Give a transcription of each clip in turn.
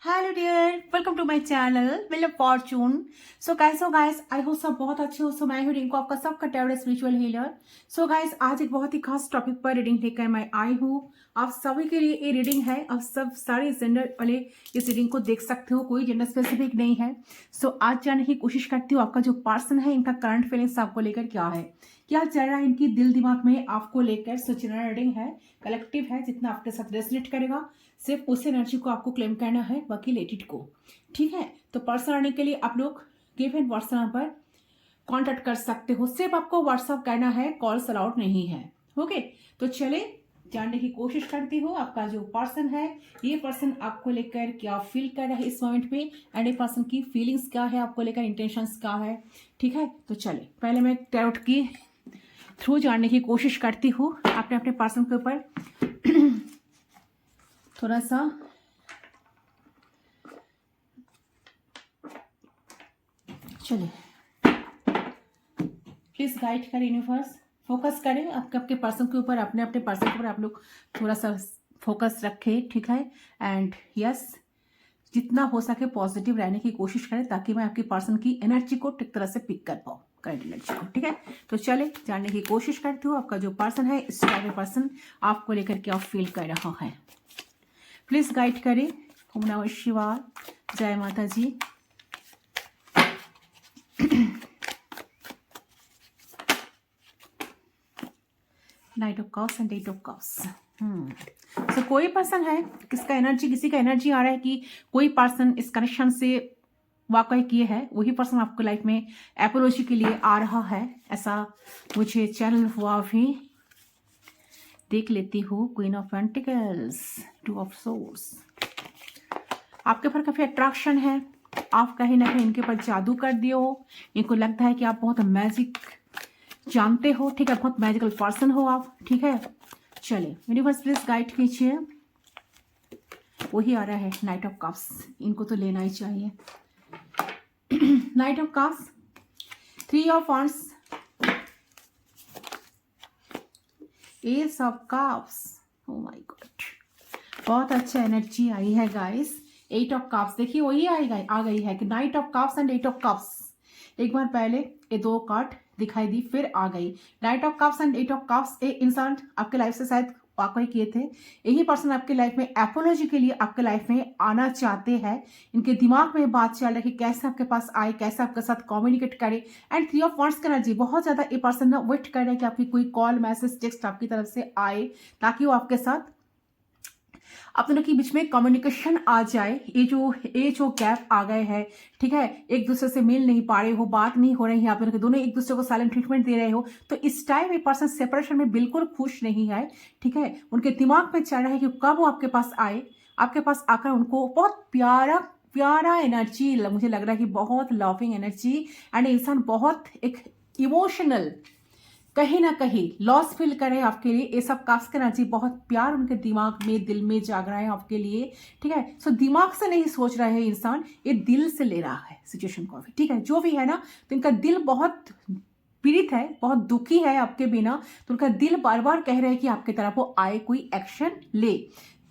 Hello dear, welcome to my channel wheel of fortune. So guys I hope सब बहुत अच्छे हो। सो मैं हूँ रिंकू, आपका सबका favourite spiritual healer. So guys आज एक बहुत ही खास टॉपिक पर रीडिंग लेकर मैं आई हूँ। आप सभी के लिए ये रीडिंग है। आप सब सारे जेंडर वाले इस रीडिंग को देख सकते हो, कोई जेंडर स्पेसिफिक नहीं है। सो आज जानने की कोशिश करती हूँ आपका जो पर्सन है, इनका करंट फीलिंग्स आपको लेकर क्या है, क्या चल रहा है इनकी दिल दिमाग में आपको लेकर। सो जनरल रीडिंग है, कलेक्टिव है, जितना आपके साथ रेजोनेट करेगा सिर्फ उस एनर्जी को आपको क्लेम करना है, बाकी लेट इट को। ठीक है, तो पर्सन आने के लिए आप लोग give and WhatsApp number contact कर सकते हो। सिर्फ आपको व्हाट्सएप करना है, कॉल्स अलाउड नहीं है। ओके, तो चले जानने की कोशिश करती हूँ आपका जो पर्सन है, ये पर्सन आपको लेकर क्या फील कर रहा है इस मोमेंट पे, एंड ये पर्सन की फीलिंग्स क्या है आपको लेकर, इंटेंशंस क्या है। ठीक है, तो चले पहले मैं टैरोट की थ्रू जानने की कोशिश करती हूँ अपने अपने पर्सन के ऊपर। थोड़ा सा चलिए, प्लीज गाइड करें यूनिवर्स, फोकस करें आपके पर्सन के ऊपर, अपने अपने पर्सन के ऊपर आप लोग थोड़ा सा फोकस रखें। ठीक है, एंड यस, जितना हो सके पॉजिटिव रहने की कोशिश करें ताकि मैं आपकी पर्सन की एनर्जी को ठीक तरह से पिक कर पाऊँ, करंट एनर्जी को। ठीक है, तो चले जानने की कोशिश करती हूँ आपका जो पर्सन है, इस टाइप का पर्सन आपको लेकर क्या फील कर रहा है। प्लीज गाइड करें। ओम नमः शिवाय, जय माता जी। Knight of cups and eight of cups. So कोई पर्सन है, किसका एनर्जी, किसी का एनर्जी आ रहा है कि कोई पर्सन इस कनेक्शन से वाकई किए है, वही पर्सन आपको लाइफ में एपोलॉजी के लिए आ रहा है, ऐसा मुझे चैनल हुआ भी। देख लेती हूँ queen of pentacles, two of source. आपके ऊपर काफी अट्रैक्शन है, आप कहीं ना कहीं इनके ऊपर जादू कर दिए हो, इनको लगता है कि आप बहुत मैजिक जानते हो। ठीक है, बहुत मैजिकल पर्सन हो आप। ठीक है, चलिए यूनिवर्स प्लीज गाइड कीजिए। वही आ रहा है नाइट ऑफ कप्स, इनको तो लेना ही चाहिए। Night of cups, three of wands, S of cups. Oh my God, बहुत अच्छा एनर्जी आई है गाइस। एट ऑफ कप्स, देखिए वही आ गई है कि knight of cups and eight of cups. एक बार पहले ये दो कार्ड दिखाई दी, फिर आ गई knight of cups and eight of cups. एक इंसान आपके लाइफ से शायद वाकई किए थे, यही पर्सन आपके लाइफ में एपोलॉजी के लिए आपके लाइफ में आना चाहते हैं। इनके दिमाग में बात चल रही है कि कैसे आपके पास आए, कैसे आपके साथ कम्युनिकेट करे। एंड थ्री ऑफ वांड्स का एनर्जी, बहुत ज्यादा ये पर्सन ना वेट कर रहा है कि आपकी कोई कॉल, मैसेज, टेक्स्ट आपकी तरफ से आए ताकि वो आपके साथ आप दोनों के बीच में कम्युनिकेशन आ जाए। ये जो गैप आ गए हैं, ठीक है, एक दूसरे से मिल नहीं पा रहे हो, बात नहीं हो रही है, आप दोनों के दोनों एक दूसरे को साइलेंट ट्रीटमेंट दे रहे हो, तो इस टाइम ये पर्सन सेपरेशन में बिल्कुल खुश नहीं है। ठीक है, उनके दिमाग में चल रहा है कि कब वो आपके पास आए, आपके पास आकर उनको बहुत प्यारा प्यारा एनर्जी, मुझे लग रहा है कि बहुत लविंग एनर्जी, एंड इंसान बहुत एक इमोशनल कहीं ना कहीं लॉस फील करे आपके लिए। ये सब कास्ट की एनर्जी, बहुत प्यार उनके दिमाग में, दिल में जाग रहा है आपके लिए। ठीक है, सो दिमाग से नहीं सोच रहा है इंसान, ये दिल से ले रहा है सिचुएशन को भी। ठीक है, जो भी है ना, तो इनका दिल बहुत पीड़ित है, बहुत दुखी है आपके बिना, तो उनका दिल बार बार कह रहा है कि आपकी तरफ वो आए, कोई एक्शन ले।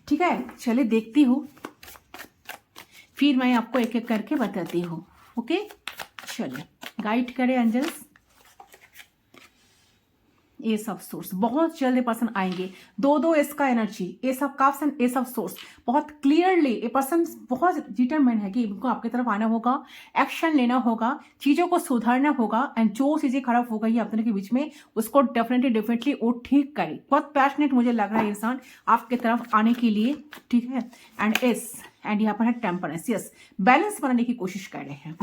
ठीक है, चले देखती हूँ, फिर मैं आपको एक एक करके बताती हूँ। ओके, चलिए गाइड करें एंजल्स। ए सब सोर्स, बहुत जल्द पर्सन आएंगे। दो इसका एनर्जी, ए सब काफ्स एंड ए सब सोर्स, बहुत क्लियरली ये पर्सन बहुत डिटरमाइन है कि इनको आपकी तरफ आना होगा, एक्शन लेना होगा, चीजों को सुधारना होगा, एंड जो चीजें खराब हो गई आप दोनों के बीच में उसको डेफिनेटली वो ठीक करे। बहुत पैशनेट मुझे लग रहा है इंसान आपके तरफ आने के लिए। ठीक है, एंड यहाँ पर है टेम्परेंस। यस, बैलेंस बनाने की कोशिश कर रहे हैं,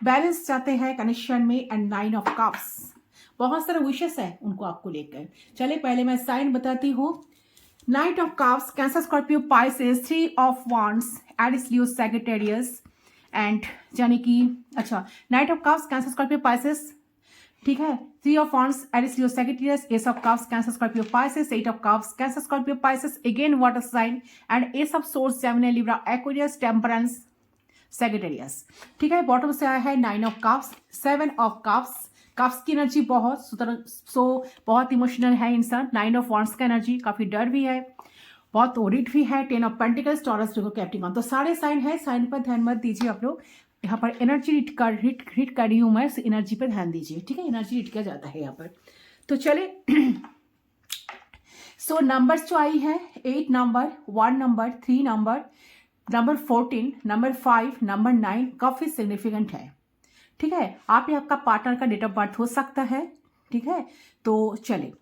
बैलेंस चाहते हैं कनेक्शन में। एंड नाइन ऑफ कप्स, बहुत सारे विशेष है उनको आपको लेकर। चले पहले मैं साइन बताती हूँ। Knight of cups, Cancer, Scorpio, Pisces, three of wands, Aries, Leo, Sagittarius, and यानी कि अच्छा, knight of cups, Cancer, Scorpio, Pisces. ठीक है, three of wands, Aries, Leo, Sagittarius, ace of cups, Cancer, Scorpio, Pisces, eight of cups, Cancer, Scorpio, Pisces, again water sign, and ace of swords, Gemini, Libra, Aquarius, temperance, Sagittarius. ठीक है, bottom से आया है nine of cups, seven of cups. Cups की energy बहुत बहुत emotional है इंसान। नाइन ऑफ वांड्स का एनर्जी, काफी डर भी है। बहुत ओरिड भी है, 10 ऑफ पेंटिकल्स, टॉरस, देखो कैप्टिकॉन, तो सारे साइन है, साइन पर ध्यान मत दीजिए आप लोग। यहाँ पर एनर्जी हिट कर रही हूँ मैं, एनर्जी पर ध्यान दीजिए, ठीक है, एनर्जी हिट किया जाता है यहाँ पर। तो चले सो नंबर्स जो आई है 8 number, 1 number, 3 number, number 14, number 5, number 9 काफी सिग्निफिकेंट है, ठीक है। आप ही आपका पार्टनर का डेट ऑफ बर्थ हो सकता है, ठीक है। तो चले,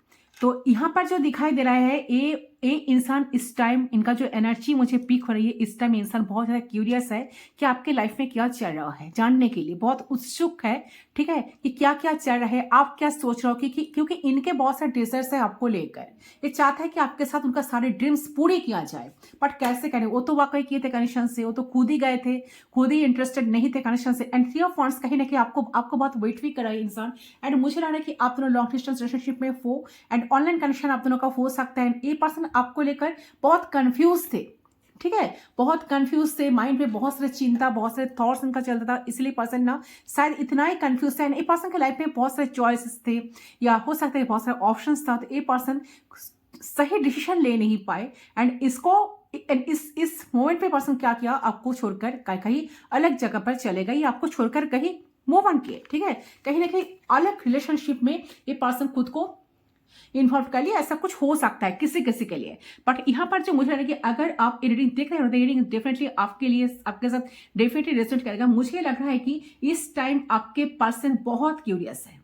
तो यहाँ पर जो दिखाई दे रहा है ये इंसान इस टाइम, इनका जो एनर्जी मुझे पीक हो रही है, इस टाइम इंसान बहुत ज़्यादा क्यूरियस है कि आपके लाइफ में क्या चल रहा है, जानने के लिए बहुत उत्सुक है, ठीक है, कि क्या क्या चल रहा है, आप क्या सोच रहे हो, क्योंकि इनके बहुत सारे डिजायर्स है आपको लेकर, ये चाहता है कि आपके साथ उनका सारे ड्रीम्स पूरे किया जाए, बट कैसे करें, वो तो वाकई किए थे कनेक्शन से, वो तो खुद ही गए थे, खुद ही इंटरेस्टेड नहीं थे कनेक्शन से, एंड 3 ऑफ वांड्स कहीं ना कहीं आपको बहुत वेट भी कराए इंसान, एंड मुझे लग रहा है कि आप दोनों लॉन्ग डिस्टेंस रिलेशनशिप में हो, एंड ऑनलाइन कनेक्शन आप दोनों का हो सकता है। ये पर्सन आपको लेकर बहुत कंफ्यूज थे, ठीक है, बहुत कंफ्यूज थे, माइंड में बहुत सारे चिंता, बहुत सारे थॉट्स उनका चलता था, इसलिए पर्सन ना शायद इतना ही कंफ्यूज था। ये पर्सन के लाइफ में बहुत सारे चॉइसेस थे, या हो सकता है बहुत सारे ऑप्शंस था, तो ये पर्सन सही डिसीजन ले नहीं पाए, एंड इस मोमेंट पे पर्सन क्या किया, आपको छोड़कर कहीं अलग जगह पर चले गए, या आपको छोड़कर कहीं मूव ऑन किए, ठीक है, कहीं ना कहीं अलग रिलेशनशिप में ये पर्सन खुद को इन्वॉल्व कर लिया, ऐसा कुछ हो सकता है किसी किसी के लिए। बट यहाँ पर जो मुझे लग रहा है कि अगर आप रीडिंग देख रहे हो तो रीडिंग डेफिनेटली आपके लिए, आपके साथ डेफिनेटली रेजोनेट करेगा। मुझे लग रहा है कि इस टाइम आपके पर्सन बहुत क्यूरियस है,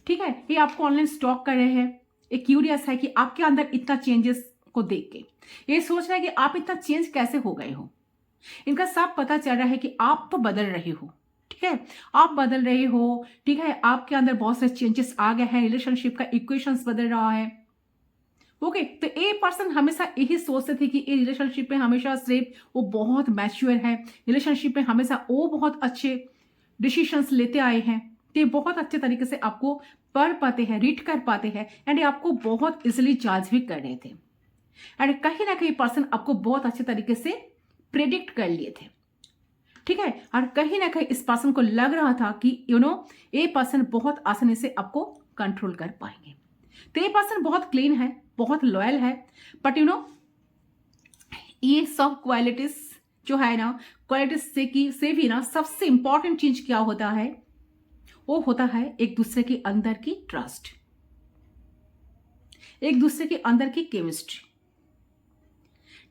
ठीक है, ये आपको ऑनलाइन स्टॉक कर रहे हैं, ये क्यूरियस है कि आपके अंदर इतना चेंजेस को देख के ये सोच रहा है कि आप इतना चेंज कैसे हो गए हो। इनका सब पता चल रहा है कि आप तो बदल रहे हो, ठीक है, आप बदल रहे हो, ठीक है, आपके अंदर बहुत सारे चेंजेस आ गए हैं, रिलेशनशिप का इक्वेशंस बदल रहा है, ओके। तो ये पर्सन हमेशा यही सोचते थे कि ये रिलेशनशिप में हमेशा सिर्फ वो बहुत मैच्योर है, रिलेशनशिप में हमेशा वो बहुत अच्छे डिसीशंस लेते आए हैं, तो ये बहुत अच्छे तरीके से आपको पढ़ पाते हैं, रीड कर पाते हैं, एंड ये आपको बहुत इजिली जज भी कर रहे थे, एंड कहीं ना कहीं पर्सन आपको बहुत अच्छे तरीके से प्रेडिक्ट कर लिए थे, ठीक है, और कहीं ना कहीं इस पर्सन को लग रहा था कि ये पर्सन बहुत आसानी से आपको कंट्रोल कर पाएंगे। तो ये पर्सन बहुत क्लीन है, बहुत लॉयल है, बट ये सब क्वालिटीज जो है ना, क्वालिटीज से भी ना सबसे इंपॉर्टेंट चीज क्या होता है, वो होता है एक दूसरे के अंदर की ट्रस्ट, एक दूसरे के अंदर की केमिस्ट्री,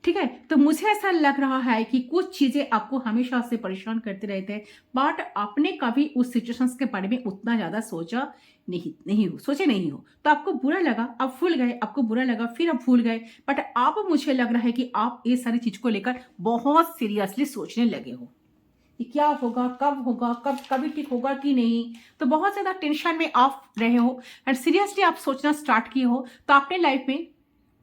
ठीक है। तो मुझे ऐसा लग रहा है कि कुछ चीजें आपको हमेशा से परेशान करते रहते हैं, बट आपने कभी उस सिचुएशंस के बारे में उतना ज्यादा सोचा नहीं हो, तो आपको बुरा लगा, आप भूल गए, आपको बुरा लगा, फिर आप भूल गए, बट अब मुझे लग रहा है कि आप ये सारी चीज को लेकर बहुत सीरियसली सोचने लगे हो कि क्या होगा, कभी ठीक होगा कि नहीं, तो बहुत ज्यादा टेंशन में आप रहे हो, एंड सीरियसली आप सोचना स्टार्ट किए हो। तो अपने लाइफ में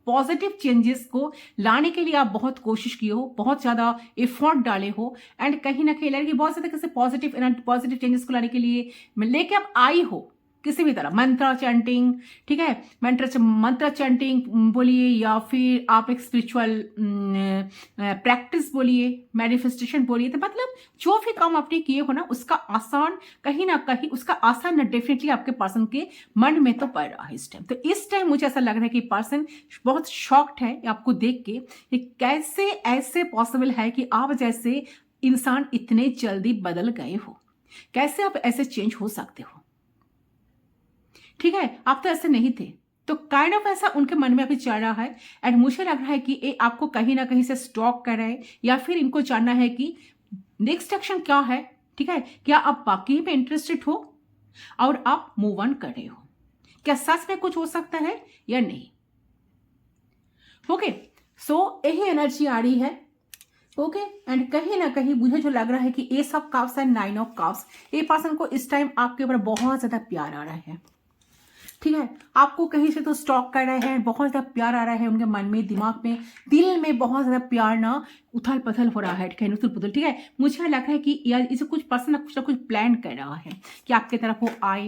पॉजिटिव चेंजेस को लाने के लिए आप बहुत कोशिश किए हो, बहुत ज्यादा एफर्ट डाले हो, एंड कहीं ना कहीं लड़की बहुत ज्यादा कैसे पॉजिटिव चेंजेस को लाने के लिए लेके आप आई हो किसी भी तरह, मंत्र चैंटिंग, ठीक है, मंत्र चैंटिंग बोलिए, या फिर आप एक स्पिरिचुअल प्रैक्टिस बोलिए, मैनिफेस्टेशन बोलिए, तो मतलब जो भी काम आपने किए हो ना, उसका आसान कहीं ना कहीं उसका आसान ना डेफिनेटली आपके पर्सन के मन में तो पड़ रहा है इस टाइम। तो इस टाइम मुझे ऐसा लग रहा है कि पर्सन बहुत शॉक्ड है आपको देख के कि कैसे ऐसे पॉसिबल है कि आप जैसे इंसान इतने जल्दी बदल गए हो, कैसे आप ऐसे चेंज हो सकते हो, ठीक है, आप तो ऐसे नहीं थे। तो काइंड ऑफ ऐसा उनके मन में अभी चल रहा है, एंड मुझे लग रहा है कि ये आपको कहीं ना कहीं से स्टॉक कर रहे हैं, या फिर इनको जानना है कि नेक्स्ट एक्शन क्या है, ठीक है, क्या आप बाकी में इंटरेस्टेड हो और आप मूव ऑन कर रहे हो, क्या सच में कुछ हो सकता है या नहीं, ओके। सो यही एनर्जी आ रही है, ओके, एंड कहीं ना कहीं मुझे जो लग रहा है कि S of cups and 9 of cups, ये पर्सन को इस टाइम आपके ऊपर बहुत ज्यादा प्यार आ रहा है, ठीक है, आपको कहीं से तो स्टॉक कर रहे हैं, बहुत ज्यादा प्यार आ रहा है उनके मन में, दिमाग में, दिल में बहुत ज्यादा प्यार ना उथल पथल हो रहा है, उथल पुथल, ठीक है। मुझे लग रहा है कि यार इसे कुछ पर्सन कुछ ना कुछ प्लान कर रहा है कि आपके तरफ वो आए,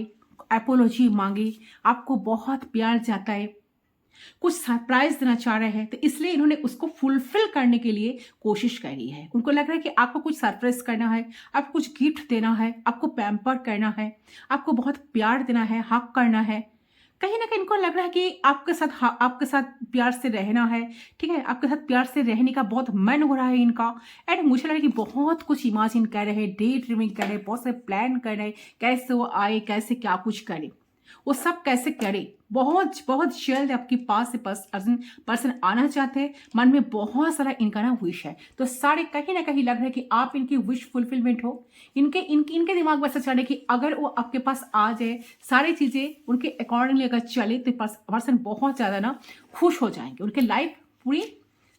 एपोलॉजी मांगे, आपको बहुत प्यार जाता है, कुछ सरप्राइज देना चाह रहे हैं, तो इसलिए इन्होंने उसको फुलफिल करने के लिए कोशिश करी है। उनको लग रहा है कि आपको कुछ सरप्राइज करना है, आपको कुछ गिफ्ट देना है, आपको पैम्पर करना है, आपको बहुत प्यार देना है, हक करना है, कहीं ना कहीं इनको लग रहा है कि आपके साथ प्यार से रहना है, ठीक है, आपके साथ प्यार से रहने का बहुत मन हो रहा है इनका। एंड मुझे लग रहा है कि बहुत कुछ इमेजिन कर रहे हैं, डे ड्रीमिंग कर रहे हैं, बहुत सारे प्लान कर रहे हैं, कैसे वो आए, कैसे क्या कुछ करे, वो सब कैसे करे। बहुत बहुत जल्द आपके पास से पर्सन आना चाहते हैं, मन में बहुत सारा इनका ना विश है। तो सारे कहीं ना कहीं लग रहा है कि आप इनकी विश फुलफिलमेंट हो। इनके दिमाग में ऐसा चल रहा है कि अगर वो आपके पास आ जाए, सारी चीजें उनके अकॉर्डिंगली अगर चले, तो पर्सन बहुत ज्यादा ना खुश हो जाएंगे, उनके लाइफ पूरी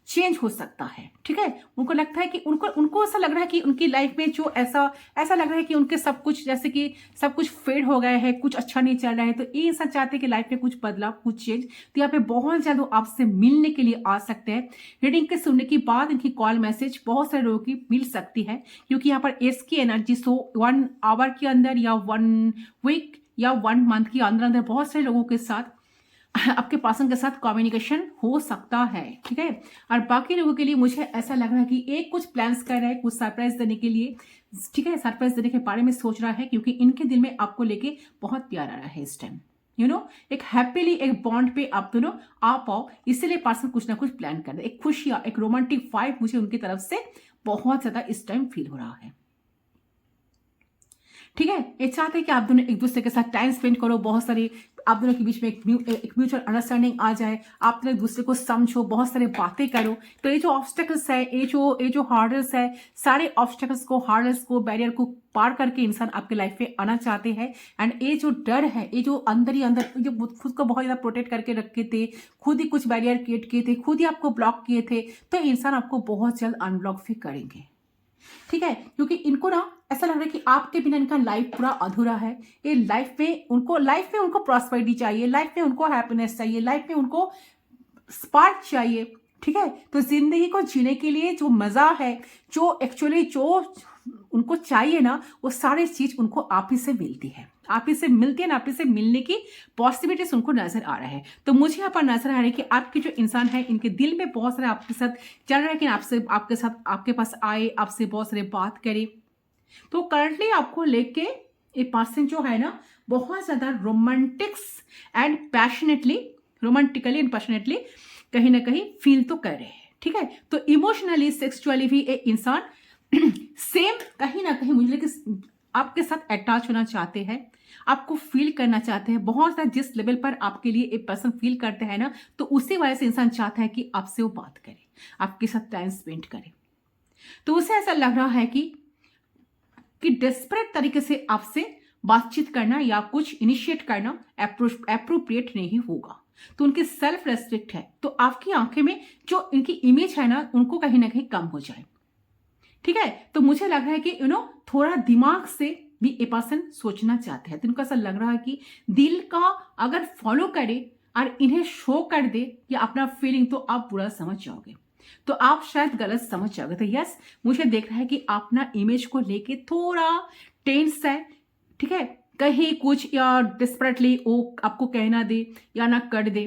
चेंज हो सकता है, ठीक है। उनको लगता है कि उनको ऐसा लग रहा है कि उनकी लाइफ में जो ऐसा लग रहा है कि उनके सब कुछ, जैसे कि सब कुछ फेड हो गया है, कुछ अच्छा नहीं चल रहा है, तो ये इंसान चाहते हैं कि लाइफ में कुछ बदलाव, कुछ चेंज। तो यहाँ पे बहुत ज्यादा आपसे मिलने के लिए आ सकते हैं। रीडिंग के सुनने के बाद इनकी कॉल मैसेज बहुत सारे लोगों की मिल सकती है, क्योंकि यहाँ पर एस की एनर्जी 1 आवर के अंदर या 1 वीक या 1 मंथ के अंदर अंदर बहुत सारे लोगों के साथ आपके पर्सन के साथ कम्युनिकेशन हो सकता है, ठीक है। और बाकी लोगों के लिए मुझे ऐसा लग रहा है कि एक कुछ प्लान्स कर रहा है, कुछ सरप्राइज देने के लिए, ठीक है, सरप्राइज देने के बारे में सोच रहा है, क्योंकि इनके दिल में आपको लेके बहुत प्यार आ रहा है इस टाइम। एक हैप्पीली एक बॉन्ड पे आप दोनों आ पाओ, इसीलिए पर्सन कुछ ना कुछ प्लान कर रहे हैं। एक खुशियां, एक रोमांटिक वाइब मुझे उनकी तरफ से बहुत ज्यादा इस टाइम फील हो रहा है, ठीक है। ये चाहते हैं कि आप दोनों एक दूसरे के साथ टाइम स्पेंड करो, बहुत सारी आप दोनों के बीच में एक म्यूचुअल अंडरस्टैंडिंग आ जाए, आप दोनों एक दूसरे को समझो, बहुत सारी बातें करो। तो ये जो ऑब्स्टेकल्स है, ये जो हार्डल्स है, सारे ऑब्स्टेकल्स को, हार्डल्स को, बैरियर को पार करके इंसान आपके लाइफ में आना चाहते हैं। एंड ये जो डर है, ये जो अंदर ही अंदर जो खुद को बहुत ज्यादा प्रोटेक्ट करके रखे थे, खुद ही कुछ बैरियर क्रिएट किए थे, खुद ही आपको ब्लॉक किए थे, तो इंसान आपको बहुत जल्द अनब्लॉक भी करेंगे, ठीक है। क्योंकि इनको ना ऐसा लग रहा है कि आपके बिना इनका लाइफ पूरा अधूरा है। ये लाइफ में उनको प्रॉस्पेरिटी चाहिए, लाइफ में उनको हैप्पीनेस चाहिए, लाइफ में उनको स्पार्क चाहिए, ठीक है। तो जिंदगी को जीने के लिए जो मजा है, जो एक्चुअली जो उनको चाहिए ना, वो सारी चीज उनको आप ही से मिलती है, आप ही से मिलती है ना, आप ही से मिलने की पॉसिबिलिटीज उनको नजर आ रहा है। तो मुझे यहाँ पर नजर आ रहा है कि आपके जो इंसान है, इनके दिल में बहुत सारे आपके साथ चल रहा है कि आपके साथ आपके पास आए, आपसे बहुत सारे बात करे। तो करंटली आपको लेके ये पर्सन जो है ना, बहुत ज्यादा रोमांटिकली एंड पैशनेटली कहीं ना कहीं फील तो कर रहे हैं, ठीक है। तो इमोशनली, सेक्सुअली भी एक इंसान सेम कहीं ना कहीं मुझे कि आपके साथ अटैच होना चाहते हैं, आपको फील करना चाहते हैं बहुत ज्यादा। जिस लेवल पर आपके लिए एक पर्सन फील करते हैं ना, तो उसी वजह से इंसान चाहता है कि आपसे वो बात करे, आपके साथ टाइम स्पेंड करे। तो उसे ऐसा लग रहा है कि डेस्परेट तरीके से आपसे बातचीत करना या कुछ इनिशिएट करना अप्रोप्रिएट नहीं होगा। तो उनकी सेल्फ रेस्पेक्ट है, तो आपकी आंखें में जो इनकी इमेज है ना, उनको कहीं ना कहीं कम हो जाए, ठीक है। तो मुझे लग रहा है कि थोड़ा दिमाग से भी ए पर्सन सोचना चाहते हैं। तो इनको ऐसा लग रहा है कि दिल का अगर फॉलो करे और इन्हें शो कर दे या अपना फीलिंग, तो आप बुरा समझ जाओगे, तो आप शायद गलत समझ जाओगे। तो यस, मुझे देख रहा है कि आप ना इमेज को लेके थोड़ा टेंस है, ठीक है। कहीं कुछ या डिस्परेटली वो आपको कहना दे या ना कर दे,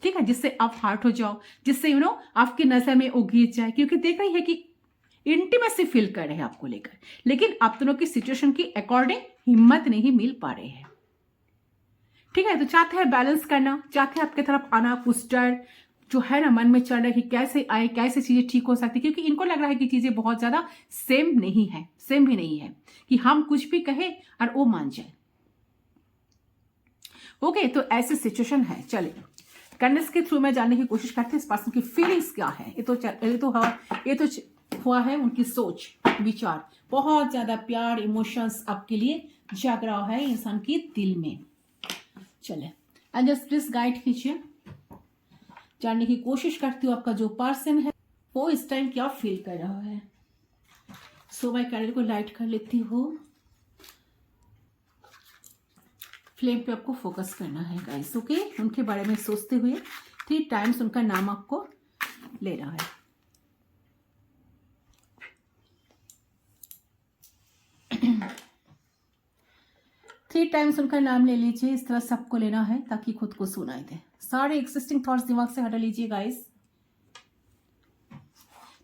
ठीक है, जिससे आप हार्ट हो जाओ, जिससे आपकी नजर में वो गिर जाए, क्योंकि देख रही है कि इंटीमेसी फील कर रहे हैं आपको लेकर, लेकिन आप दोनों की सिचुएशन की अकॉर्डिंग हिम्मत नहीं मिल पा रहे हैं, ठीक है। तो चाहते हैं बैलेंस करना, चाहते हैं आपकी तरफ आना, कुछ डर जो है ना मन में चल रहा है कि कैसे आए, कैसे चीजें ठीक हो सकती, क्योंकि इनको लग रहा है कि चीजें बहुत ज्यादा सेम भी नहीं है कि हम कुछ भी कहे और वो मान जाए। ओके, तो ऐसी सिचुएशन है। चलिए कर्नेस के थ्रू में जानने की कोशिश करते हैं इस पर्सन की फीलिंग्स क्या है। ये तो हुआ है उनकी सोच, विचार, बहुत ज्यादा प्यार, इमोशंस आपके लिए जाग रहा है इंसान के दिल में। चले एंजल्स प्लीज गाइड कीजिए, जानने की कोशिश करती हूँ आपका जो पर्सन है वो इस टाइम क्या फील कर रहा है। सो मैं कैंडल को लाइट कर लेती हूँ, फ्लेम पे आपको फोकस करना है गाइस, ओके। उनके बारे में सोचते हुए 3 टाइम्स उनका नाम आपको ले रहा है। थ्री टाइम्स उनका नाम ले लीजिए, इस तरह सबको लेना है ताकि खुद को सुनाई दे। सारे एक्सिस्टिंग थॉट्स दिमाग से हटा लीजिए गाइस,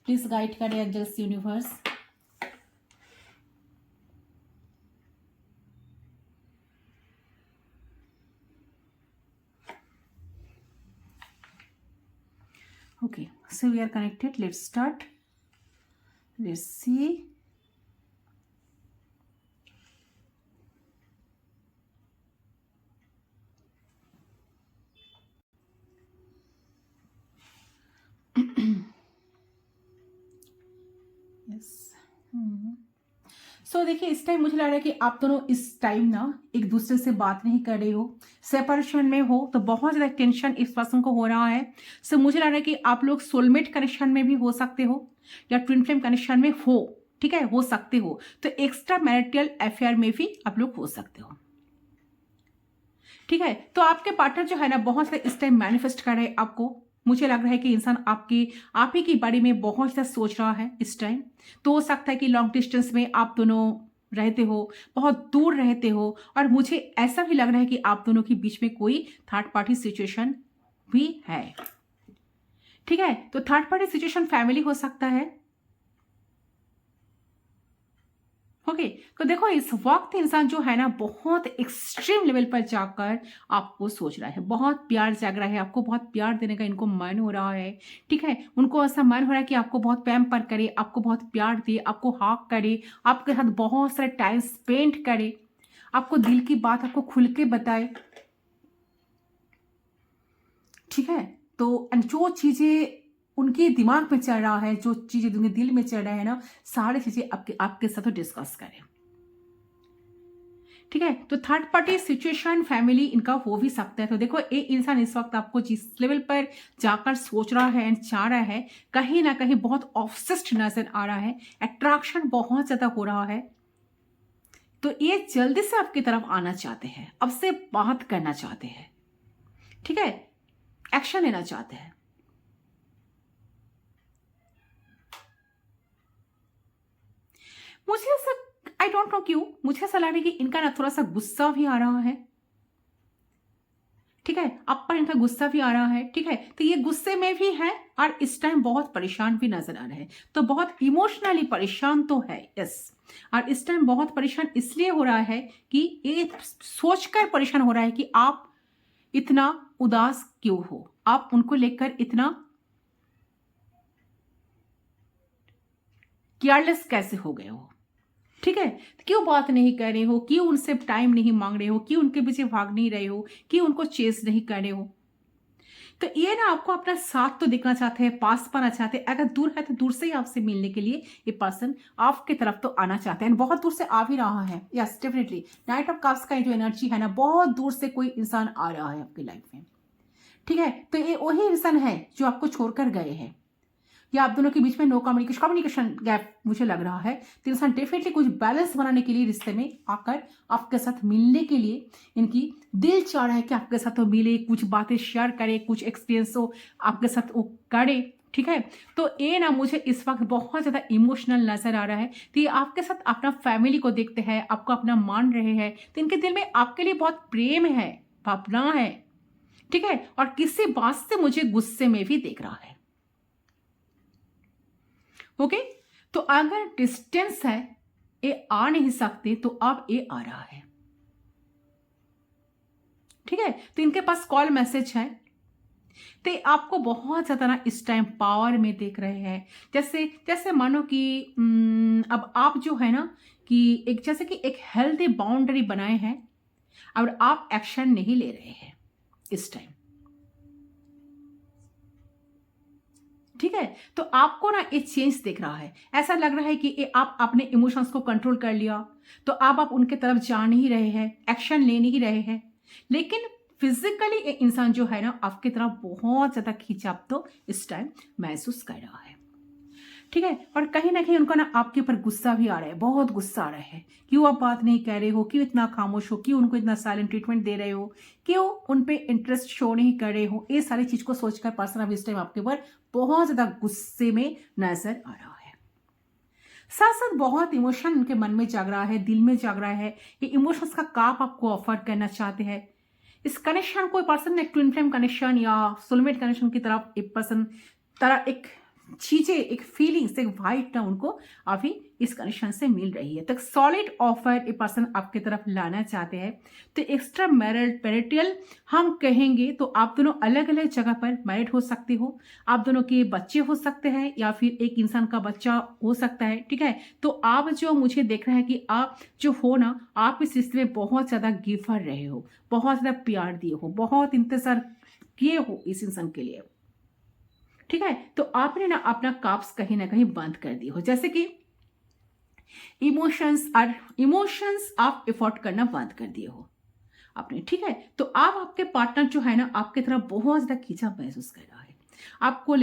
प्लीज गाइड करें angels universe. Okay, so we are connected. Let's start. Let's see. Yes. सो देखिए, इस टाइम मुझे लग रहा है कि आप दोनों इस टाइम ना एक दूसरे से बात नहीं कर रहे हो, सेपरेशन में हो, तो बहुत ज़्यादा टेंशन इस पर्सन को हो रहा है। सो मुझे लग रहा है कि आप लोग सोलमेट कनेक्शन में भी हो सकते हो या ट्विन फ्लेम कनेक्शन में हो, ठीक है, हो सकते हो। तो एक्स्ट्रा मैरिटल अफेयर में भी आप लोग हो सकते हो, ठीक है। तो आपके पार्टनर जो है ना बहुत ज़्यादा इस टाइम मैनिफेस्ट कर रहे हैं आपको। मुझे लग रहा है कि इंसान आप ही के बारे में बहुत ज़्यादा सोच रहा है इस टाइम। तो हो सकता है कि लॉन्ग डिस्टेंस में आप दोनों रहते हो, बहुत दूर रहते हो, और मुझे ऐसा भी लग रहा है कि आप दोनों के बीच में कोई थर्ड पार्टी सिचुएशन भी है, ठीक है। तो थर्ड पार्टी सिचुएशन फैमिली हो सकता है। ओके, तो देखो इस वक्त इंसान जो है ना बहुत एक्सट्रीम लेवल पर जाकर आपको सोच रहा है, बहुत प्यार जाग रहा है, आपको बहुत प्यार देने का इनको मन हो रहा है, ठीक है। उनको ऐसा मन हो रहा है कि आपको बहुत पैम्पर करे, आपको बहुत प्यार दे, आपको हाक करे, आपके साथ बहुत सारे टाइम स्पेंड करे, आपको दिल की बात आपको खुल के बताए, ठीक है। तो जो चीजें उनके दिमाग में चल रहा है, जो चीजें उनके दिल में चल रहा है ना, सारी चीजें आपके साथ डिस्कस करें, ठीक है। तो थर्ड पार्टी सिचुएशन फैमिली इनका हो भी सकता है। तो देखो ये इंसान इस वक्त आपको जिस लेवल पर जाकर सोच रहा है एंड चाह रहा है, कहीं ना कहीं बहुत ऑब्सेस्ड नजर आ रहा है, अट्रैक्शन बहुत ज्यादा हो रहा है। तो ये जल्दी से आपकी तरफ आना चाहते हैं, अब से बात करना चाहते हैं, ठीक है, एक्शन लेना चाहते हैं। मुझे ऐसा, आई डोंट नो क्यों, मुझे ऐसा लग रहा है कि इनका ना थोड़ा सा गुस्सा भी आ रहा है, ठीक है, आप पर इनका गुस्सा भी आ रहा है, ठीक है। तो ये गुस्से में भी है और इस टाइम बहुत परेशान भी नजर आ रहे हैं। तो बहुत इमोशनली परेशान तो है, यस। और इस टाइम बहुत परेशान इसलिए हो रहा है कि ये सोचकर परेशान हो रहा है कि आप इतना उदास क्यों हो, आप उनको लेकर इतना केयरलेस कैसे हो गए हो, ठीक है। क्यों बात नहीं कर रहे हो, क्यों उनसे टाइम नहीं मांग रहे हो, क्यों उनके पीछे भाग नहीं रहे हो, क्यों उनको चेस नहीं कर रहे हो। तो ये ना आपको अपना साथ तो देखना चाहते हैं, पास पाना चाहते हैं। अगर दूर है तो दूर से ही आपसे मिलने के लिए ये पर्सन आपकी तरफ तो आना चाहते हैं, बहुत दूर से आ भी रहा है। Yes definitely, night of cups का जो एनर्जी है ना, बहुत दूर से कोई इंसान आ रहा है आपकी लाइफ में, ठीक है। तो ये वही इंसान है जो आपको छोड़कर गए हैं, या आप दोनों के बीच में नो कम्युनिकेशन गैप मुझे लग रहा है। तो इंसान डेफिनेटली कुछ बैलेंस बनाने के लिए रिश्ते में आकर आपके साथ मिलने के लिए इनकी दिल चाह रहा है कि आपके साथ वो मिले, कुछ बातें शेयर करे, कुछ एक्सपीरियंस हो आपके साथ वो करे, ठीक है। तो ये ना मुझे इस वक्त बहुत ज़्यादा इमोशनल नजर आ रहा है। तो ये आपके साथ अपना फैमिली को देखते हैं, आपको अपना मान रहे हैं, तो इनके दिल में आपके लिए बहुत प्रेम है, भावना है, ठीक है। और किसी बात से मुझे गुस्से में भी देख रहा है, ओके। तो अगर डिस्टेंस है, ये आ नहीं सकते, तो अब ये आ रहा है, ठीक है। तो इनके पास कॉल मैसेज है, तो आपको बहुत ज्यादा ना इस टाइम पावर में देख रहे हैं। जैसे जैसे मानो कि अब आप जो है ना कि एक जैसे कि एक हेल्दी बाउंड्री बनाए हैं और आप एक्शन नहीं ले रहे हैं इस टाइम, ठीक है। तो आपको ना एक चेंज दिख रहा है, ऐसा लग रहा है कि ये आप अपने इमोशंस को कंट्रोल कर लिया, तो अब आप उनके तरफ जा नहीं रहे हैं, एक्शन ले नहीं रहे हैं, लेकिन फिजिकली ये इंसान जो है ना आपकी तरफ बहुत ज्यादा खिंचाव तो इस टाइम महसूस कर रहा है, ठीक है। और कहीं ना कहीं उनको ना आपके ऊपर गुस्सा भी आ रहा है, बहुत गुस्सा आ रहा है। क्यों आप बात नहीं कह रहे हो, क्यों इतना खामोश हो, क्यों उनको इतना साइलेंट ट्रीटमेंट दे रहे हो, क्यों उन पे इंटरेस्ट शो नहीं कर रहे हो। ये सारी चीज को सोचकर पर्सन अब इस टाइम आपके ऊपर बहुत ज्यादा गुस्से में नजर आ रहा है। साथ साथ बहुत इमोशन उनके मन में जाग रहा है, दिल में जाग रहा है। ये इमोशंस का काप आपको ऑफर करना चाहते हैं। इस कनेक्शन कोई पर्सन ने ट्विन फ्लेम कनेक्शन या सोलमेट कनेक्शन की तरफ एक पर्सन तरह एक चीजें, एक फीलिंग्स, एक वाइट ना उनको अभी इस कनेक्शन से मिल रही है। तो सॉलिड ऑफर ए पर्सन आपकी तरफ लाना चाहते हैं। तो एक्स्ट्रा मैरिटल हम कहेंगे तो आप दोनों अलग अलग जगह पर मैरिड हो सकते हो, आप दोनों के बच्चे हो सकते हैं या फिर एक इंसान का बच्चा हो सकता है। ठीक है, तो आप जो मुझे देख रहा है कि आप जो हो ना, आप इस रिश्ते में बहुत ज्यादा गिफर रहे हो, बहुत ज्यादा प्यार दिए हो, बहुत इंतजार किए हो इस इंसान के लिए। ठीक है, तो आपने ना अपना काप्स कहीं ना कहीं बंद कर दिए हो, जैसे कि इमोशंस आप एफोर्ड करना बंद कर दिए हो आपने। ठीक है, तो आप आपके पार्टनर जो है ना आपके तरफ बहुत ज्यादा खींचा महसूस कर रहा है, आपको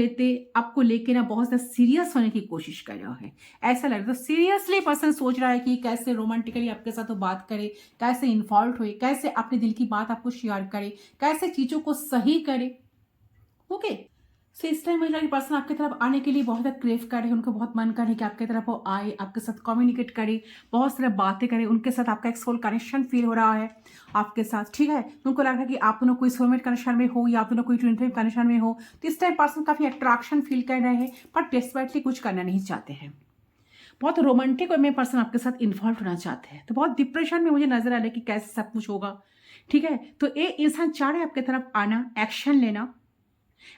लेके ना बहुत ज्यादा सीरियस होने की कोशिश कर रहा है, ऐसा लग रहा है। तो सीरियसली पर्सन सोच रहा है कि कैसे रोमांटिकली आपके साथ वो बात करे, कैसे इन्वॉल्व हुए, कैसे अपने दिल की बात आपको शेयर करे, कैसे चीजों को सही करे। ओके, सो इस टाइम महिला पर्सन आपकी तरफ आने के लिए बहुत ज़्यादा क्रेव कर रहे हैं, उनको बहुत मन कर रहा है कि आपकी तरफ वो आए, आपके साथ कम्युनिकेट करे, बहुत सारे बातें करें, उनके साथ आपका एक सोल कनेक्शन फील हो रहा है आपके साथ। ठीक है, उनको लग रहा है कि आप दोनों कोई सोलमेट कनेक्शन में हो या आप दोनों कोई ट्विन फ्लेम कनेक्शन में हो। तो इस टाइम पर्सन काफ़ी अट्रैक्शन फील कर रहे हैं बट डेस्परेटली कुछ करना नहीं चाहते हैं। बहुत रोमांटिक और में पर्सन आपके साथ इन्वॉल्व होना चाहते हैं। तो बहुत डिप्रेशन में मुझे नजर आ रहा है कि कैसे सब कुछ होगा। ठीक है, तो ये इंसान चाह रहे हैं आपकी तरफ आना, एक्शन लेना,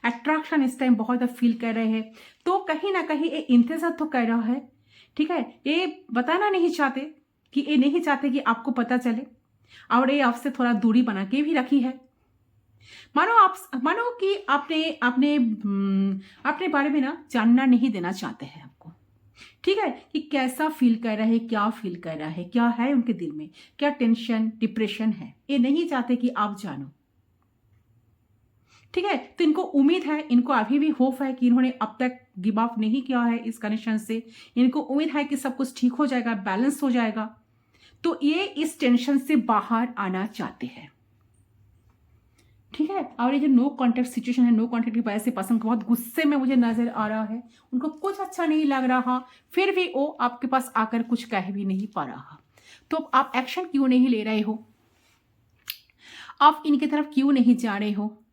अट्रैक्शन इस टाइम बहुत फील कर रहे हैं। तो कहीं ना कहीं ये इंतजार तो कर रहा है। ठीक है, ये बताना नहीं चाहते कि ये नहीं चाहते कि आपको पता चले, और ये आपसे थोड़ा दूरी बना के भी रखी है। मानो कि आपने अपने अपने बारे में ना जानना नहीं देना चाहते हैं आपको। ठीक है, कि कैसा फील कर रहा है, क्या फील कर रहा है, क्या है उनके दिल में, क्या टेंशन डिप्रेशन है, ये नहीं चाहते कि आप जानो। ठीक है, तो इनको उम्मीद है, इनको अभी भी होप है कि इन्होंने अब तक गिव अप नहीं किया है इस कनेक्शन से। इनको उम्मीद है कि सब कुछ ठीक हो जाएगा, बैलेंस हो जाएगा। तो ये इस टेंशन से बाहर आना चाहते हैं। ठीक है, और ये जो नो कॉन्टेक्ट सिचुएशन है, नो कॉन्टेक्ट की वजह से पर्सन को बहुत गुस्से में मुझे नजर आ रहा है, उनको कुछ अच्छा नहीं लग रहा, फिर भी वो आपके पास आकर कुछ कह भी नहीं पा रहा। तो आप एक्शन क्यों नहीं ले रहे हो, आप इनकी तरफ क्यों नहीं जा रहे हो?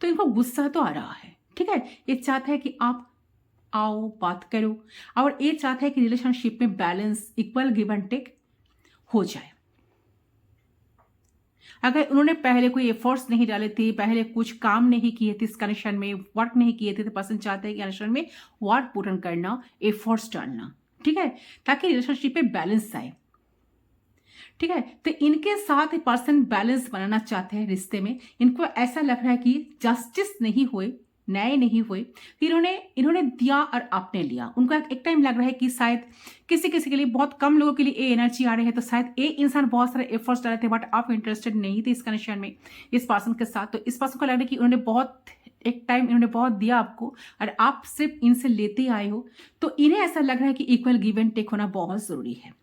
तो इनको गुस्सा तो आ रहा है। ठीक है, ये चाहता है कि आप आओ, बात करो, और ये चाहता है कि रिलेशनशिप में balance, equal give and take हो जाए। अगर उन्होंने पहले कोई एफर्ट्स नहीं डाले थे, पहले कुछ काम नहीं किए थे, इस कनेक्शन में वर्क नहीं किए थे, तो पर्सन चाहते हैं कि कनेक्शन में वर्क पुट करना, एफर्ट्स डालना। ठीक है, ताकि रिलेशनशिप में बैलेंस आए। ठीक है, तो इनके साथ पर्सन बैलेंस बनाना चाहते हैं रिश्ते में। इनको ऐसा लग रहा है कि जस्टिस नहीं हुए, न्याय नहीं हुए, इन्होंने दिया और आपने लिया। उनका एक टाइम लग रहा है कि शायद किसी किसी के लिए, बहुत कम लोगों के लिए ये एनर्जी आ रही है, तो शायद ये इंसान बहुत सारे एफर्ट्स डाले थे बट आप इंटरेस्टेड नहीं थे इस कनेक्शन में इस पर्सन के साथ। तो इस पर्सन को लग रहा है कि उन्होंने बहुत एक टाइम इन्होंने बहुत दिया आपको और आप सिर्फ इनसे लेते आए हो। तो इन्हें ऐसा लग रहा है कि इक्वल गिव एंड टेक होना बहुत जरूरी है।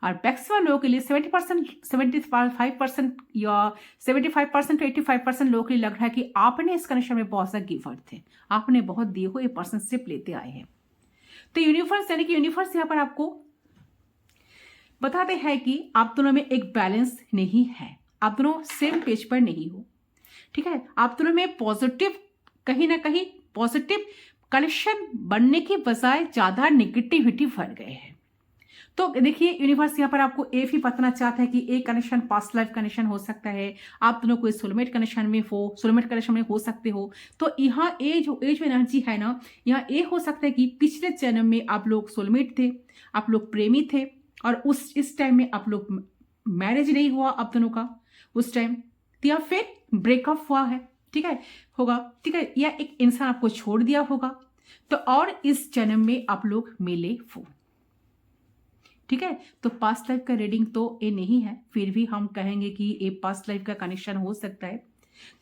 और मैक्सिमम लोगों के लिए 75% या 75% to 85% लोगों के लिए लग रहा है कि आपने इस कनेक्शन में बहुत सा गिवर थे, आपने बहुत दिए हो, ये पर्सन सिर्फ लेते आए हैं। तो यूनिवर्स, यानी कि यूनिवर्स यहाँ पर आपको बताते हैं कि आप दोनों में एक बैलेंस नहीं है, आप दोनों सेम पेज पर नहीं हो। ठीक है, आप दोनों में पॉजिटिव, कहीं ना कहीं पॉजिटिव कनेक्शन बनने की बजाय ज्यादा नेगेटिविटी भर गए हैं। तो देखिए, यूनिवर्स यहाँ पर आपको ये भी बताना चाहता है कि एक कनेक्शन पास्ट लाइफ कनेक्शन हो सकता है, आप दोनों कोई सोलमेट कनेक्शन में हो, सोलमेट कनेक्शन में हो सकते हो। तो यहाँ ये जो एनर्जी है ना, यहाँ ये हो सकता है कि पिछले जन्म में आप लोग सोलमेट थे, आप लोग प्रेमी थे, और इस टाइम में आप लोग मैरिज नहीं हुआ आप दोनों का उस टाइम, या फिर ब्रेकअप हुआ है। ठीक है, होगा। ठीक है, या एक इंसान आपको छोड़ दिया होगा, तो और इस जन्म में आप लोग मिले हो। ठीक है, तो पास्ट लाइफ का रीडिंग तो ये नहीं है, फिर भी हम कहेंगे कि ये पास्ट लाइफ का कनेक्शन हो सकता है।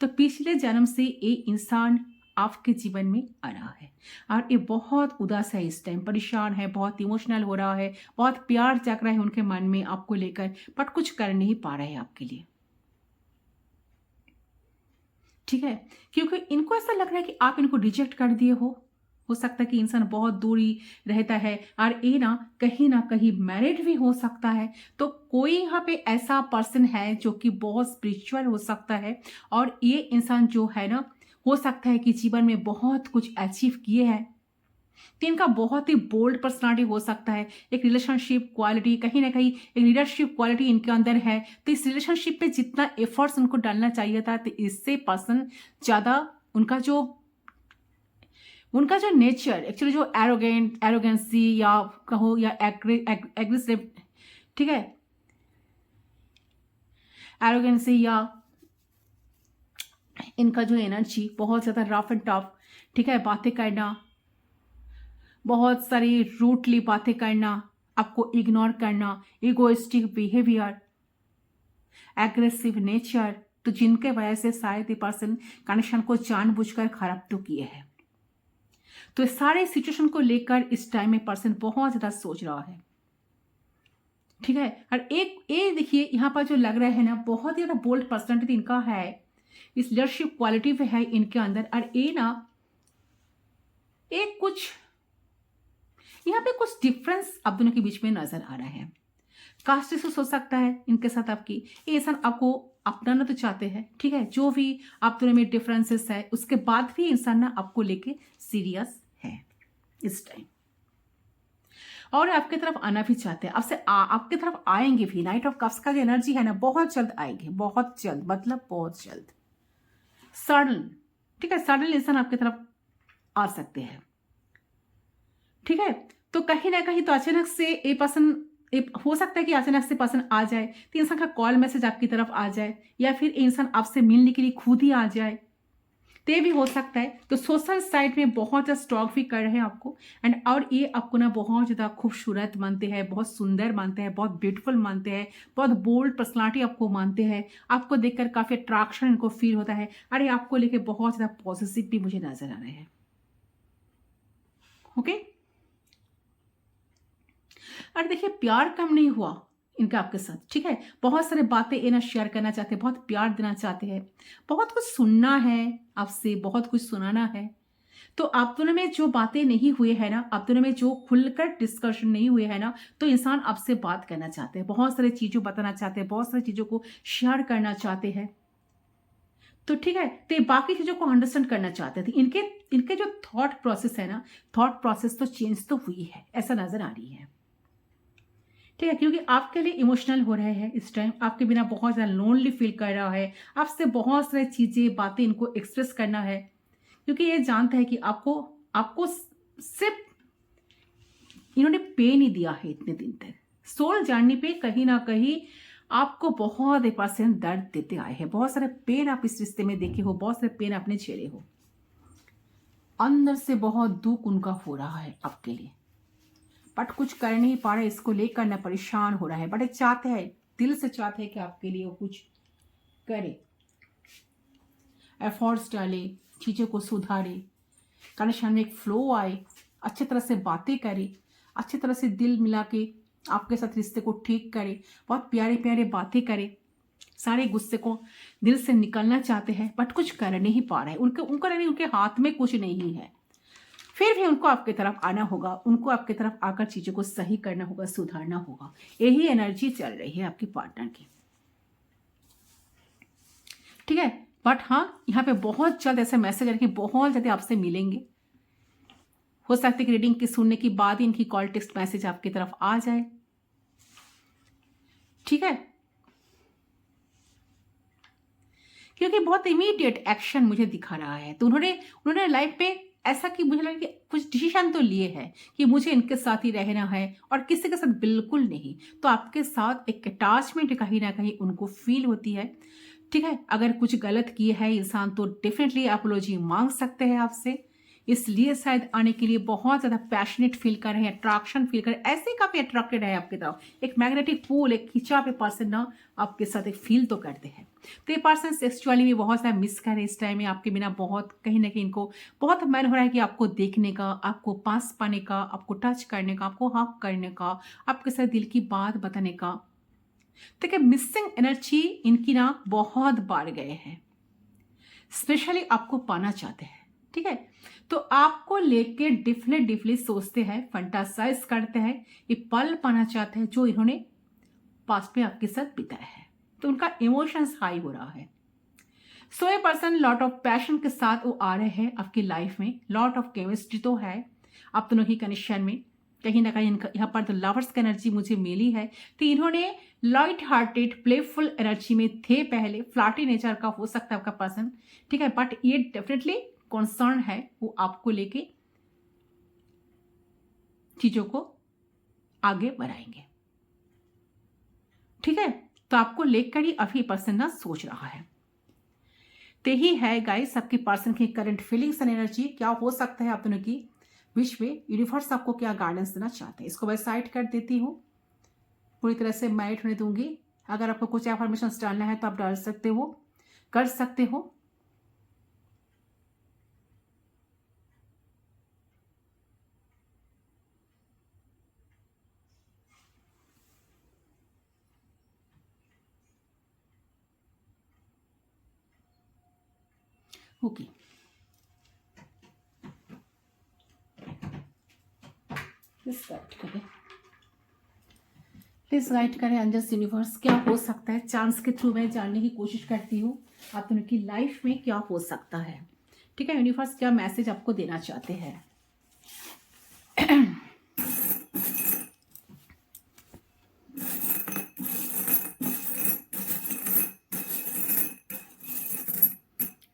तो पिछले जन्म से ये इंसान आपके जीवन में आ रहा है और ये बहुत उदास है, इस टाइम परेशान है, बहुत इमोशनल हो रहा है, बहुत प्यार जाग रहा है उनके मन में आपको लेकर, बट कुछ कर नहीं पा रहे हैं आपके लिए। ठीक है, क्योंकि इनको ऐसा लग रहा है कि आप इनको रिजेक्ट कर दिए हो सकता है कि इंसान बहुत दूरी रहता है, और ये ना कहीं मैरिड भी हो सकता है। तो कोई यहाँ पे ऐसा पर्सन है जो कि बहुत स्पिरिचुअल हो सकता है, और ये इंसान जो है ना, हो सकता है कि जीवन में बहुत कुछ अचीव किए हैं, तो इनका बहुत ही बोल्ड पर्सनालिटी हो सकता है, एक रिलेशनशिप क्वालिटी कहीं ना कहीं एक लीडरशिप क्वालिटी इनके अंदर है। तो इस रिलेशनशिप पे जितना एफर्ट्स उनको डालना चाहिए था, तो इससे पर्सन ज़्यादा उनका जो नेचर एक्चुअली जो एरोगेंसी या कहो या एग्रेसिव, ठीक है, एरोगेंसी या इनका जो एनर्जी बहुत ज़्यादा रफ एंड टफ, ठीक है, बातें करना, बहुत सारी रूटली बातें करना, आपको इग्नोर करना, इगोइस्टिक बिहेवियर, एग्रेसिव नेचर, तो जिनके वजह से शायद ये पर्सन कनेक्शन को जानबूझकर खराब तो किए हैं। तो इस सारे सिचुएशन को लेकर इस टाइम में पर्सन बहुत ज्यादा सोच रहा है, ठीक है। और एक ये देखिए यहाँ पर जो लग रहा है ना, बहुत ज्यादा बोल्ड पर्सनैलिटी इनका है, इस लीडरशिप क्वालिटी पे है इनके अंदर। और ये ना एक कुछ यहाँ पे कुछ डिफरेंस आप दोनों के बीच में नजर आ रहा है। कास्ट इशूज हो सकता है इनके साथ आपकी, ये इंसान आपको अपनाना तो चाहते हैं, ठीक है, जो भी आप दोनों में डिफरेंसेस है उसके बाद भी इंसान ना आपको लेके सीरियस है इस टाइम, और आपकी तरफ आना भी चाहते हैं, आपकी तरफ आएंगे भी। नाइट ऑफ कप्स का जो एनर्जी है ना, बहुत जल्द आएंगे, बहुत जल्द, मतलब बहुत जल्द, सडन, ठीक है, सडन इंसान आपकी तरफ आ सकते हैं, ठीक है। तो कहीं ना कहीं तो अचानक से ये पर्सन, हो सकता है कि अचानक से पर्सन आ जाए, तो इंसान का कॉल मैसेज आपकी तरफ आ जाए, या फिर इंसान आपसे मिलने के लिए खुद ही आ जाए, तो ये भी हो सकता है। तो सोशल साइड में बहुत ज़्यादा स्टॉक भी कर रहे हैं आपको, एंड और ये आपको ना बहुत ज़्यादा खूबसूरत मानते हैं, बहुत सुंदर मानते हैं, बहुत ब्यूटीफुल मानते हैं, बहुत बोल्ड पर्सनालिटी आपको मानते हैं। आपको देखकर काफ़ी अट्रैक्शन इनको फील होता है, अरे आपको लेके बहुत ज़्यादा पॉजिटिव भी मुझे नजर आ रहे हैं, ओके। और देखिए प्यार कम नहीं हुआ इनका आपके साथ, ठीक है, बहुत सारे बातें ये ना शेयर करना चाहते हैं, बहुत प्यार देना चाहते हैं, बहुत कुछ सुनना है आपसे, बहुत कुछ सुनाना है। तो आप दोनों में जो बातें नहीं हुए हैं ना, आप दोनों में जो खुलकर डिस्कशन नहीं हुए हैं ना, तो इंसान आपसे बात करना चाहते हैं, बहुत सारी चीजों बताना चाहते हैं, बहुत सारी चीजों को शेयर करना चाहते हैं, तो ठीक है। तो ये बाकी चीजों को अंडरस्टैंड करना चाहते थे। इनके जो थॉट प्रोसेस है ना, थॉट प्रोसेस तो चेंज तो हुई है, ऐसा नजर आ रही है, ठीक है, क्योंकि आपके लिए इमोशनल हो रहे हैं इस टाइम, आपके बिना बहुत ज़्यादा लोनली फील कर रहा है, आपसे बहुत सारी चीज़ें बातें इनको एक्सप्रेस करना है, क्योंकि ये जानता है कि आपको सिर्फ इन्होंने पे नहीं दिया है इतने दिन तक, सोल जानने पे कहीं ना कहीं आपको बहुत % दर्द देते आए हैं, बहुत सारे पेन आप इस रिश्ते में देखे हो, बहुत सारे पेन आपने झेले हो, अंदर से बहुत दुख उनका हो रहा है आपके लिए, बट कुछ कर नहीं पा रहे, इसको लेकर ना परेशान हो रहा है, बट चाहते हैं, दिल से चाहते हैं कि आपके लिए वो कुछ करे, एफर्ट्स डाले, चीज़ों को सुधारे, कनेक्शन में एक फ्लो आए, अच्छी तरह से बातें करे, अच्छी तरह से दिल मिला के आपके साथ रिश्ते को ठीक करे, बहुत प्यारे प्यारे बातें करे, सारे गुस्से को दिल से निकलना चाहते हैं, बट कुछ कर नहीं पा रहे, उनके हाथ में कुछ नहीं है, फिर भी उनको आपके तरफ आना होगा, उनको आपके तरफ आकर चीजों को सही करना होगा, सुधारना होगा, यही एनर्जी चल रही है आपके पार्टनर की, ठीक है। बट हाँ, यहाँ पे बहुत जल्द ऐसे मैसेज है कि बहुत जल्द आपसे मिलेंगे, हो सकता है कि रीडिंग की सुनने के बाद ही इनकी कॉल टेक्स्ट मैसेज आपकी तरफ आ जाए, ठीक है, क्योंकि बहुत इमीडिएट एक्शन मुझे दिखा रहा है। तो उन्होंने लाइफ पे ऐसा कि मुझे लगा कि कुछ डिसीजन तो लिए है कि मुझे इनके साथ ही रहना है और किसी के साथ बिल्कुल नहीं, तो आपके साथ एक अटैचमेंट कहीं ना कहीं उनको फील होती है, ठीक है। अगर कुछ गलत किए है इंसान तो डेफिनेटली अपोलॉजी मांग सकते हैं आपसे, इसलिए शायद आने के लिए बहुत ज़्यादा पैशनेट फील कर रहे हैं, अट्रैक्शन फील कर रहे हैं, ऐसे काफ़ी अट्रैक्टेड है आपकी तरफ, एक मैग्नेटिक पुल, एक खिंचाव पे पर्सन ना आपके साथ एक फील तो करते हैं। तो ये पर्सन सेक्सुअली भी बहुत ज़्यादा मिस कर रहे हैं इस टाइम में आपके बिना, बहुत कहीं ना कहीं इनको बहुत मन हो रहा है कि आपको देखने का, आपको पास पाने का, आपको टच करने का, आपको हक करने का, आपके साथ दिल की बात बताने का। देखिए मिसिंग एनर्जी इनकी ना बहुत बढ़ गए हैं, स्पेशली आपको पाना चाहते हैं, ठीक है। तो आपको लेके डिफरेंटली सोचते हैं, फंटासाइज करते हैं, ये पल पाना चाहते हैं जो इन्होंने पास्ट में आपके साथ बिताया है, तो उनका इमोशंस हाई हो रहा है। So a person lot of passion के साथ वो आ रहे हैं आपकी लाइफ में, लॉट ऑफ केमिस्ट्री तो है, आप दोनों की कनेक्शन में कहीं ना कहीं यहाँ पर तो लवर्स की एनर्जी मुझे मिली है। तो इन्होंने लाइट हार्टेड प्लेफुल एनर्जी में थे पहले, फ्लर्टी नेचर का हो सकता है आपका पर्सन, ठीक है, बट ये डेफिनेटली कंसर्न है, वो आपको लेके चीजों को आगे बढ़ाएंगे, ठीक है। तो आपको लेकर ही अभी पर्सन ना सोच रहा है। तो ही है गाइस आपके पर्सन की करंट फीलिंग्स एंड एनर्जी क्या हो सकता है आप दोनों की विश में, यूनिवर्स आपको क्या गाइडेंस देना चाहते हैं। इसको मैं साइड कर देती हूँ, पूरी तरह से मैरिट होने दूंगी। अगर आपको कुछ एफर्मेशन डालना है तो आप डाल सकते हो, कर सकते हो। ओके, प्लीज गाइड करें अंजस यूनिवर्स, क्या हो सकता है। चांस के थ्रू मैं जानने की कोशिश करती हूँ आप दोनों की लाइफ में क्या हो सकता है, ठीक है। यूनिवर्स क्या मैसेज आपको देना चाहते हैं।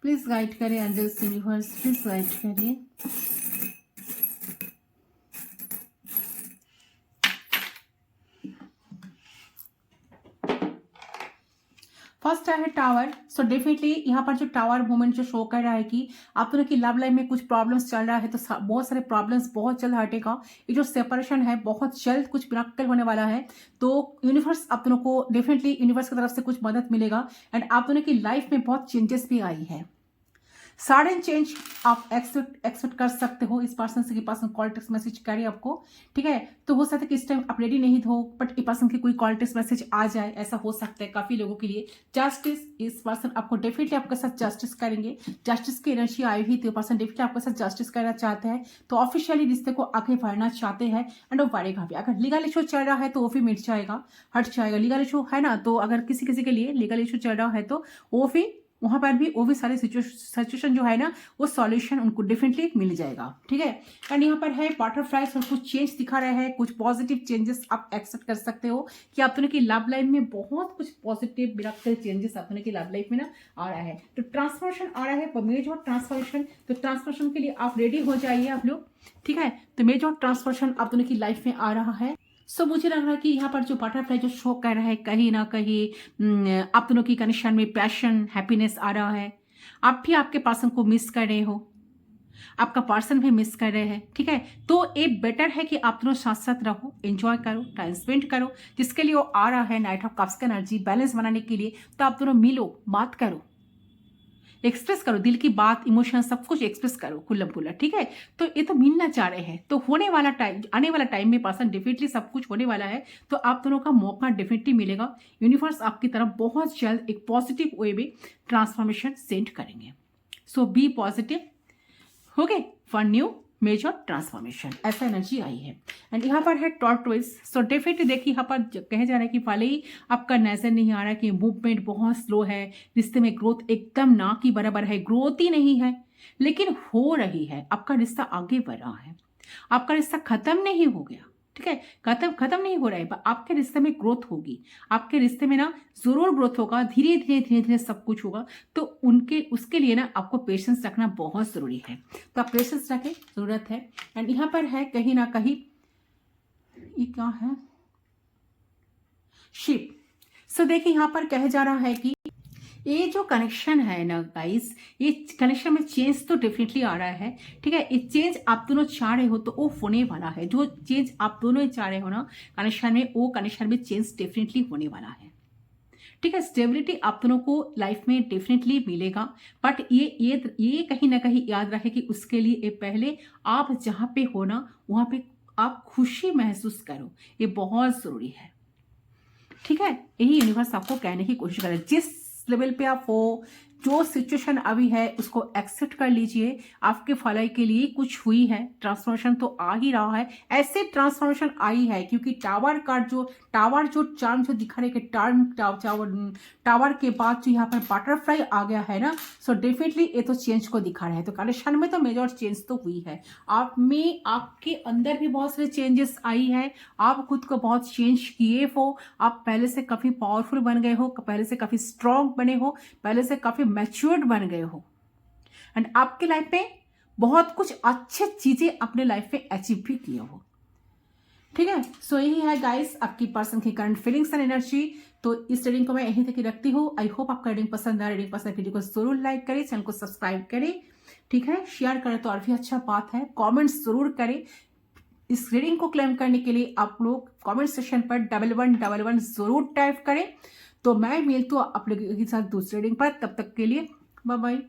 प्लीज गाइड करें अंजस यूनिवर्स, प्लीज गाइड करिए। फर्स्ट है टावर। सो डेफिनेटली यहाँ पर जो टावर मोमेंट जो शो कर रहा है कि आप दोनों की लव लाइफ में कुछ प्रॉब्लम्स चल रहा है, तो बहुत सारे प्रॉब्लम्स बहुत जल्द हटेगा। ये जो सेपरेशन है बहुत जल्द कुछ मिराकल होने वाला है। तो यूनिवर्स आप दोनों को डेफिनेटली यूनिवर्स की तरफ से कुछ मदद मिलेगा एंड आप दोनों की लाइफ में बहुत चेंजेस भी आई है। सडन चेंज आप एक्सपेक्ट कर सकते हो। इस पर्सन से पर्सन कॉल टेक्स्ट मैसेज करे आपको, ठीक है। तो हो सकता है कि इस टाइम आप रेडी नहीं हो, बट इस पर्सन की कोई कॉल टेक्स्ट मैसेज आ जाए, ऐसा हो सकता है काफी लोगों के लिए। जस्टिस, इस पर्सन आपको डेफिनेटली आपके साथ जस्टिस करेंगे। जस्टिस की एनर्जी आई हुई तो पर्सन डेफिनेटली आपके साथ जस्टिस करना चाहते हैं, तो ऑफिशियली रिश्ते को आगे बढ़ना चाहते हैं एंड वो बढ़ेगा भी। अगर लीगल इशू चल रहा है तो वो भी मिट जाएगा, हट जाएगा। लीगल इशू है ना, तो अगर किसी किसी के लिए लीगल इशू चल रहा है तो वो भी वहां पर भी वो भी सारे सिचुएशन जो है ना वो सॉल्यूशन उनको डेफिनेटली मिल जाएगा, ठीक है। एंड यहाँ पर है बटरफ्लाइज और कुछ चेंज दिखा रहे हैं, कुछ पॉजिटिव चेंजेस आप एक्सेप्ट कर सकते हो कि आप दोनों की लव लाइफ में बहुत कुछ पॉजिटिव मिराकल चेंजेस आप दोनों की लव लाइफ में ना आ रहा है। तो ट्रांसफॉर्मेशन आ रहा है, मेजर ट्रांसफॉर्मेशन। तो ट्रांसफॉर्मेशन के लिए आप रेडी हो जाइए आप लोग, ठीक है। तो मेजर ट्रांसफॉर्मेशन आप दोनों की लाइफ में आ रहा है। सो मुझे लग रहा है कि यहाँ पर जो बटरफ्लाई जो शो कर रहा है कहीं ना कहीं आप दोनों की कनेक्शन में पैशन हैप्पीनेस आ रहा है। आप भी आपके पर्सन को मिस कर रहे हो, आपका पर्सन भी मिस कर रहे हैं, ठीक है। तो ये बेटर है कि आप दोनों साथ साथ रहो, एंजॉय करो, टाइम स्पेंड करो, जिसके लिए वो आ रहा है नाइट ऑफ कप्स का एनर्जी बैलेंस बनाने के लिए। तो आप दोनों मिलो, बात करो, एक्सप्रेस करो, दिल की बात, इमोशन सब कुछ एक्सप्रेस करो खुल्लम खुल्ला, ठीक है। तो ये तो मिलना चाह रहे हैं, तो होने वाला टाइम, आने वाला टाइम में पर्सन डेफिनेटली सब कुछ होने वाला है। तो आप दोनों का मौका डेफिनेटली मिलेगा। यूनिवर्स आपकी तरफ बहुत जल्द एक पॉजिटिव वे में ट्रांसफॉर्मेशन सेंड करेंगे। So be positive, okay, for new major transformation, ऐसा एनर्जी आई है। एंड यहाँ पर है टॉर्टोइस। सो डेफिनेटली देखिए यहाँ पर कहे जा रहा है कि भले ही आपका नजर नहीं आ रहा है कि मूवमेंट बहुत स्लो है, रिश्ते में ग्रोथ एकदम ना की बराबर है, ग्रोथ ही नहीं है, लेकिन हो रही है। आपका रिश्ता आगे बढ़ रहा है, आपका रिश्ता खत्म नहीं हो गया, ठीक है। खत्म नहीं हो रहा है, आपके रिश्ते में ग्रोथ होगी। आपके रिश्ते में ना जरूर ग्रोथ होगा, धीरे धीरे धीरे धीरे सब कुछ होगा। तो उसके लिए ना आपको पेशेंस रखना बहुत जरूरी है। तो आप पेशेंस रखें, जरूरत है। एंड यहाँ पर है कहीं ना कहीं ये क्या है, शिप। सो देखिए यहाँ पर कहा जा रहा है कि ये जो कनेक्शन है ना गाइस, ये कनेक्शन में चेंज तो डेफिनेटली आ रहा है, ठीक है। ये चेंज आप दोनों चाह रहे हो तो वो होने वाला है। जो चेंज आप दोनों चाह रहे हो ना कनेक्शन में, वो कनेक्शन में चेंज डेफिनेटली होने वाला है, ठीक है। स्टेबिलिटी आप दोनों को लाइफ में डेफिनेटली मिलेगा, बट ये कहीं ना कहीं याद रहे कि उसके लिए पहले आप जहाँ पे हो ना वहाँ पे आप खुशी महसूस करो, ये बहुत जरूरी है, ठीक है। यही यूनिवर्स आपको कहने की कोशिश करे। जिस लेवल पे आप हो, जो सिचुएशन अभी है उसको एक्सेप्ट कर लीजिए। आपके भलाई के लिए कुछ हुई है, ट्रांसफॉर्मेशन तो आ ही रहा है, ऐसे ट्रांसफॉर्मेशन आई है क्योंकि टावर जो चार्म जो दिखा रहे कि टावर के बाद जो यहाँ पर बटरफ्लाई आ गया है ना, सो डेफिनेटली ये तो चेंज को दिखा रहा है। तो कनेक्शन में तो मेजर चेंज तो हुई है, आप में आपके अंदर भी बहुत सारे चेंजेस आई है, आप खुद को बहुत चेंज किए हो, आप पहले से काफी पावरफुल बन गए हो, पहले से काफी स्ट्रांग बने हो, पहले से काफी मैच्योर्ड बन गए हो, एंड आपके लाइफ में बहुत कुछ अच्छे चीजें अपने लाइफ में अचीव भी किए हो। ठीक है, सो यही है गाइस आपकी पर्सन की करंट फीलिंग्स एंड एनर्जी। तो इस रीडिंग को मैं यहीं तक ही रखती हूँ। आई होप आपका रीडिंग पसंद आए। रीडिंग पसंद वीडियो को जरूर लाइक करें, चैनल को सब्सक्राइब करें, ठीक है, शेयर करें तो और भी अच्छा बात है, कमेंट्स जरूर करें। इस रीडिंग को क्लेम करने के लिए आप लोग कमेंट सेक्शन पर 1111 जरूर टाइप करें। तो मैं मिलती हूँ आप लोगों के साथ दूसरी रीडिंग पर, तब तक के लिए बाय बाय।